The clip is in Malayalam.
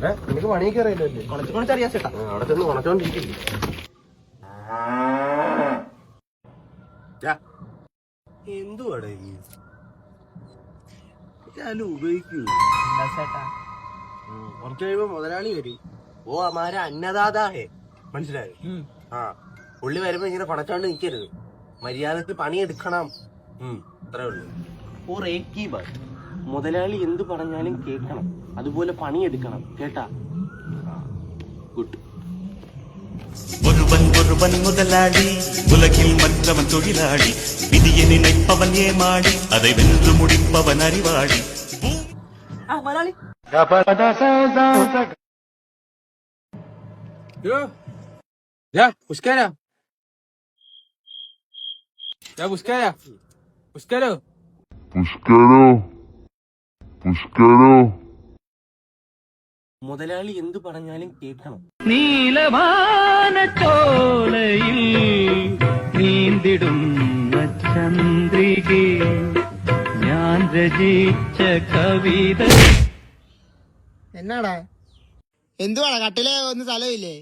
നിനക്ക് പണിയൊക്കെ അറിയില്ലല്ലേ? കൊണച്ചറിയാ ചേട്ടാ. അവിടെ ചെന്ന് കൊണച്ചോണ്ടിരിക്കില്ലേ? എന്തുവാടാ ഞാനും ഉപയോഗിക്കൂ. കുറച്ച് കഴിയുമ്പോ മുതലാളി വരും. ഓ അമാര അന്നദാതാഹേ, മനസ്സിലായോ? പുള്ളി വരുമ്പോ ഇങ്ങനെ പണച്ചോണ്ട് നിൽക്കരുത്, മര്യാദക്ക് പണിയെടുക്കണം. അത്രേ ഉള്ളൂ. ഓ റേക്കി ബാ, മുതലാളി എന്ത് പറഞ്ഞാലും കേൾക്കണം, അതുപോലെ പണിയെടുക്കണം, കേട്ടാ? ഗുഡ്. ஒருவன் ஒருவன் முதலாளி, உலகில் மற்றவன் தொழிலாளி, விதியை நினைப்பவன் ஏமாளி, அதை வென்று முடிப்பவன் அறிவாளி. മലയാളി മുതലാളി എന്ത് പറഞ്ഞാലും കേൾക്കണം. നീലവാനത്തോളയിൽ നീന്തിടുന്ന ചന്ദ്രികേ, ഞാൻ രചിച്ച കവിത. എന്നാടാ എന്തുവാടാ കട്ടിലെ ഒന്ന് സ്ഥലമില്ലേ?